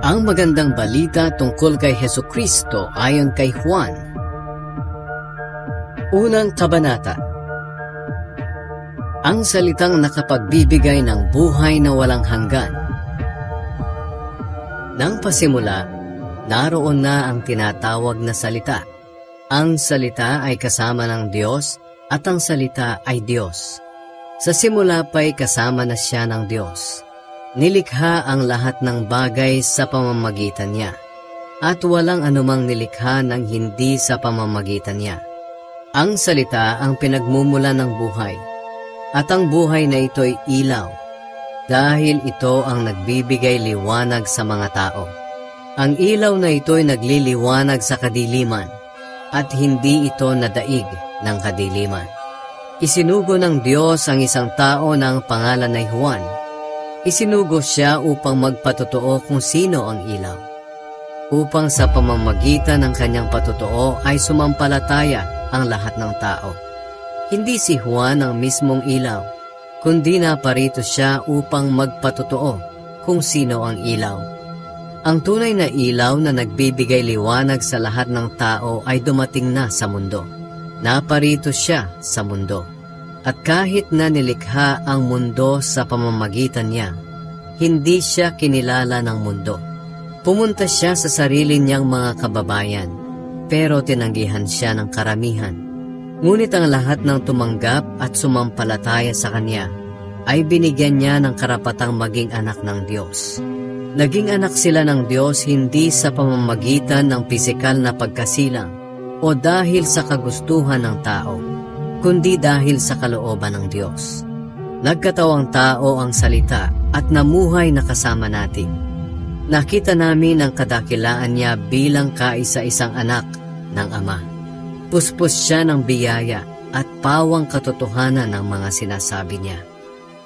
Ang magandang balita tungkol kay Hesukristo ayon kay Juan. Unang kabanata. Ang salitang nakapagbibigay ng buhay na walang hanggan. Nang pasimula, naroon na ang tinatawag na salita. Ang salita ay kasama ng Diyos at ang salita ay Diyos. Sa simula pa'y kasama na siya ng Diyos. Nilikha ang lahat ng bagay sa pamamagitan niya, at walang anumang nilikha ng hindi sa pamamagitan niya. Ang salita ang pinagmumula ng buhay, at ang buhay na ito'y ilaw, dahil ito ang nagbibigay liwanag sa mga tao. Ang ilaw na ito'y nagliliwanag sa kadiliman, at hindi ito nadaig ng kadiliman. Isinugo ng Diyos ang isang tao na ang pangalan ay Juan. Isinugo siya upang magpatotoo kung sino ang ilaw, upang sa pamamagitan ng kanyang patotoo ay sumampalataya ang lahat ng tao. Hindi si Juan ang mismong ilaw, kundi naparito siya upang magpatotoo kung sino ang ilaw. Ang tunay na ilaw na nagbibigay liwanag sa lahat ng tao ay dumating na sa mundo. Naparito siya sa mundo. At kahit na nilikha ang mundo sa pamamagitan niya, hindi siya kinilala ng mundo. Pumunta siya sa sarili niyang mga kababayan, pero tinanggihan siya ng karamihan. Ngunit ang lahat ng tumanggap at sumampalataya sa kanya ay binigyan niya ng karapatang maging anak ng Diyos. Naging anak sila ng Diyos hindi sa pamamagitan ng pisikal na pagkasilang o dahil sa kagustuhan ng tao, kundi dahil sa kalooban ng Diyos. Nagkatawang tao ang salita at namuhay na kasama natin. Nakita namin ang kadakilaan niya bilang kaisa-isang anak ng Ama. Puspos siya ng biyaya at pawang katotohanan ng mga sinasabi niya.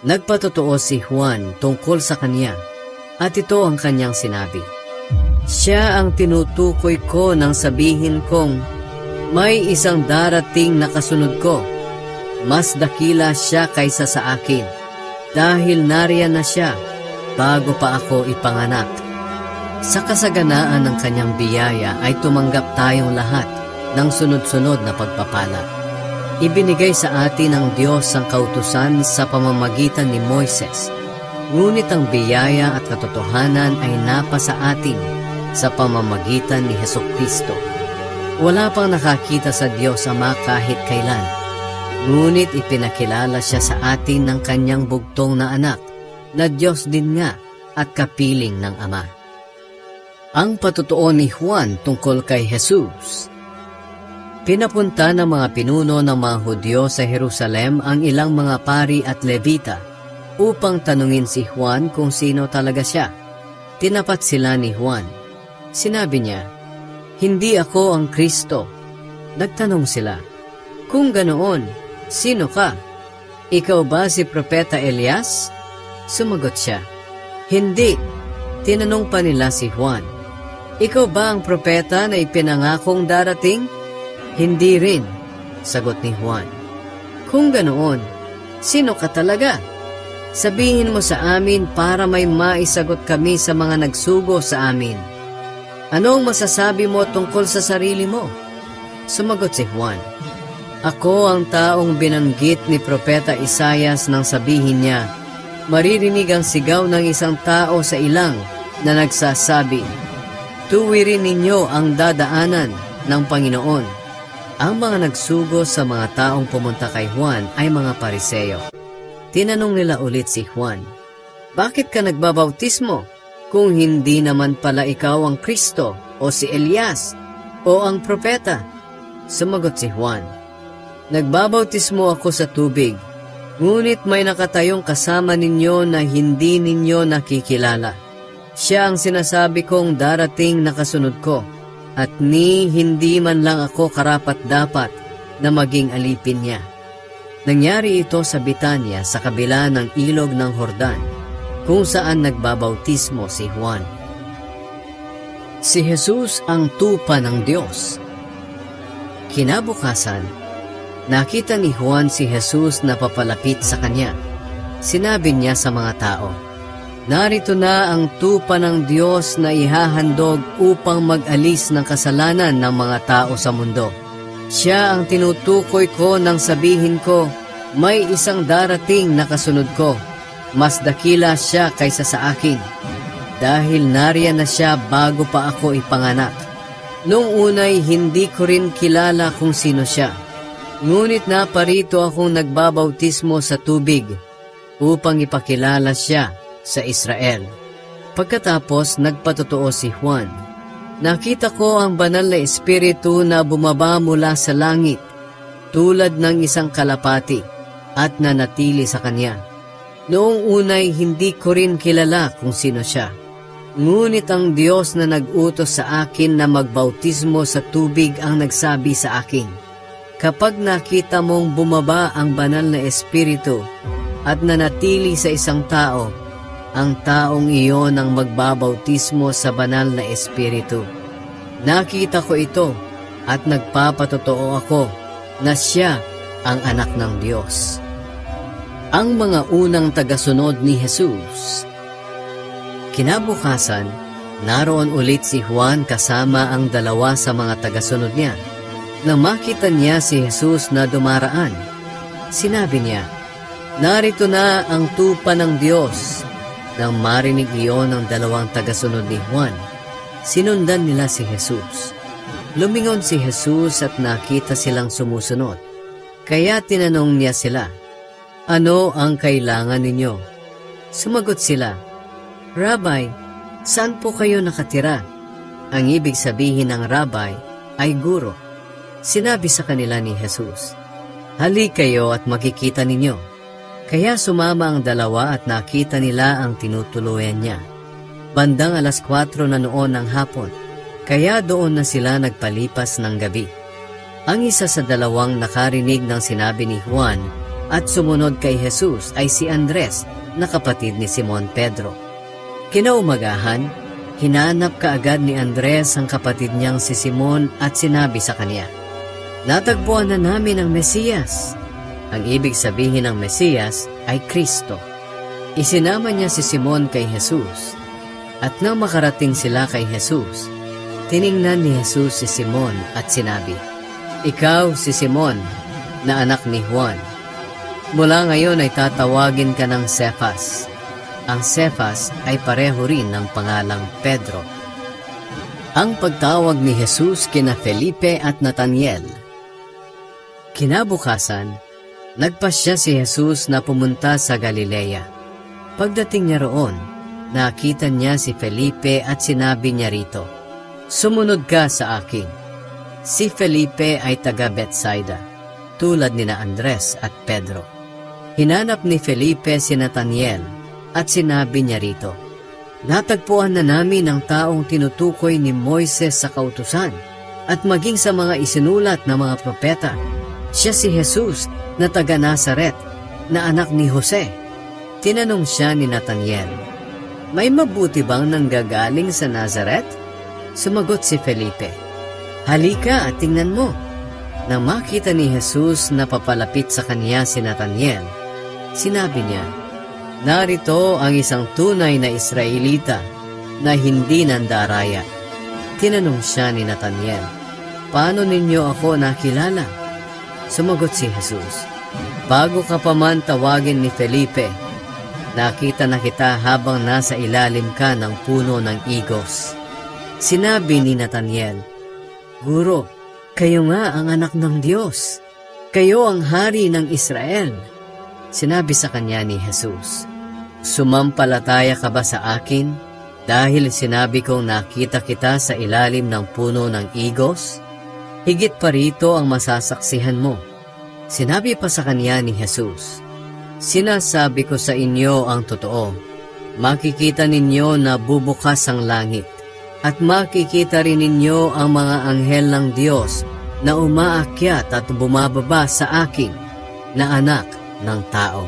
Nagpatotoo si Juan tungkol sa kanya, at ito ang kanyang sinabi. Siya ang tinutukoy ko nang sabihin kong, may isang darating na kasunod ko. Mas dakila siya kaysa sa akin, dahil nariyan na siya bago pa ako ipanganak. Sa kasaganaan ng kanyang biyaya ay tumanggap tayong lahat ng sunod-sunod na pagpapala. Ibinigay sa atin ng Diyos ang kautusan sa pamamagitan ni Moises, ngunit ang biyaya at katotohanan ay napasa atin sa pamamagitan ni Hesukristo. Wala pang nakakita sa Diyos Ama kahit kailan, ngunit ipinakilala siya sa atin ng kanyang bugtong na anak, na Diyos din nga at kapiling ng Ama. Ang patotoo ni Juan tungkol kay Jesus. Pinapunta ng mga pinuno ng mga Hudyo sa Jerusalem ang ilang mga pari at levita upang tanungin si Juan kung sino talaga siya. Tinapat sila ni Juan. Sinabi niya, hindi ako ang Kristo. Nagtanong sila, kung ganoon, sino ka? Ikaw ba si Propeta Elias? Sumagot siya, hindi. Tinanong pa nila si Juan, ikaw ba ang propeta na ipinangakong darating? Hindi rin, sagot ni Juan. Kung ganoon, sino ka talaga? Sabihin mo sa amin para may maisagot kami sa mga nagsugo sa amin. Anong masasabi mo tungkol sa sarili mo? Sumagot si Juan, ako ang taong binanggit ni Propeta Isaias nang sabihin niya, maririnig ang sigaw ng isang tao sa ilang na nagsasabi, tuwirin ninyo ang dadaanan ng Panginoon. Ang mga nagsugo sa mga taong pumunta kay Juan ay mga Pariseo. Tinanong nila ulit si Juan, bakit ka nagbabautismo? Kung hindi naman pala ikaw ang Kristo o si Elias o ang propeta. Sumagot si Juan, nagbabautismo ako sa tubig, ngunit may nakatayong kasama ninyo na hindi ninyo nakikilala. Siya ang sinasabi kong darating na kasunod ko, at hindi man lang ako karapat-dapat na maging alipin niya. Nangyari ito sa Betania sa kabila ng ilog ng Jordan, kung saan nagbabautismo si Juan. Si Jesus ang tupa ng Diyos. Kinabukasan, nakita ni Juan si Jesus na papalapit sa kanya. Sinabi niya sa mga tao, Narito na ang tupa ng Diyos na ihahandog upang mag-alis ng kasalanan ng mga tao sa mundo. Siya ang tinutukoy ko nang sabihin ko, may isang darating na kasunod ko. Mas dakila siya kaysa sa akin, dahil nariyan na siya bago pa ako ipanganak. Noong unay hindi ko rin kilala kung sino siya. Ngunit naparito akong nagbabautismo sa tubig upang ipakilala siya sa Israel. Pagkatapos nagpatotoo si Juan. Nakita ko ang banal na espiritu na bumaba mula sa langit tulad ng isang kalapati at nanatili sa kanya. Noong unay hindi ko rin kilala kung sino siya. Ngunit ang Diyos na nag-utos sa akin na magbautismo sa tubig ang nagsabi sa akin, kapag nakita mong bumaba ang banal na espiritu at nanatili sa isang tao, ang taong iyon ang magbabautismo sa banal na espiritu. Nakita ko ito at nagpapatotoo ako na siya ang anak ng Diyos. Ang mga unang tagasunod ni Jesus. Kinabukasan, naroon ulit si Juan kasama ang dalawa sa mga tagasunod niya. Nang makita niya si Jesus na dumaraan, sinabi niya, "Narito na ang tupa ng Diyos." Nang marinig iyon ng dalawang tagasunod ni Juan, sinundan nila si Jesus. Lumingon si Jesus at nakita silang sumusunod. Kaya tinanong niya sila, "Ano ang kailangan ninyo?" Sumagot sila, "Rabbi, saan po kayo nakatira?" Ang ibig sabihin ng rabbi ay guro. Sinabi sa kanila ni Jesus, "Halik kayo at makikita ninyo." Kaya sumama ang dalawa at nakita nila ang tinutuluyan niya. Bandang 4:00 na noon ng hapon, kaya doon na sila nagpalipas ng gabi. Ang isa sa dalawang nakarinig ng sinabi ni Juan at sumunod kay Jesus ay si Andres, na kapatid ni Simon Pedro. Kinaumagahan, hinanap kaagad ni Andres ang kapatid niyang si Simon at sinabi sa kanya, "Natagpuan na namin ang Mesiyas." Ang ibig sabihin ng Mesiyas ay Kristo. Isinama niya si Simon kay Jesus. At nang makarating sila kay Jesus, tiningnan ni Jesus si Simon at sinabi, "Ikaw si Simon, na anak ni Juan. Mula ngayon ay tatawagin ka ng Cephas." Ang Cephas ay pareho rin ng pangalang Pedro. Ang pagtawag ni Jesus kina Felipe at Nathaniel. Kinabukasan, nagpasya si Jesus na pumunta sa Galilea. Pagdating niya roon, nakita niya si Felipe at sinabi niya rito, "Sumunod ka sa akin." Si Felipe ay taga Bethsaida, tulad ni Andres at Pedro. Hinanap ni Felipe si Nathaniel at sinabi niya rito, "Natagpuan na namin ang taong tinutukoy ni Moises sa kautusan at maging sa mga isinulat na mga propeta. Siya si Jesus na taga Nazaret, na anak ni Jose." Tinanong siya ni Nathaniel, "May mabuti bang nanggagaling sa Nazaret?" Sumagot si Felipe, "Halika at tingnan mo." Nang makita ni Jesus na papalapit sa kanya si Nathaniel, sinabi niya, "Narito ang isang tunay na Israelita na hindi nandaraya." Tinanong siya ni Nathaniel, "Paano ninyo ako nakilala?" Sumagot si Jesus, "Bago ka pa man tawagin ni Felipe, nakita na kita habang nasa ilalim ka ng puno ng igos." Sinabi ni Nathaniel, "Guro, kayo nga ang anak ng Diyos. Kayo ang hari ng Israel." Sinabi sa kanya ni Jesus, "Sumampalataya ka ba sa akin dahil sinabi kong nakita kita sa ilalim ng puno ng igos? Higit pa rito ang masasaksihan mo." Sinabi pa sa kanya ni Jesus, "Sinasabi ko sa inyo ang totoo. Makikita ninyo na bubukas ang langit, at makikita rin ninyo ang mga anghel ng Diyos na umaakyat at bumababa sa akin, na anak ng tao."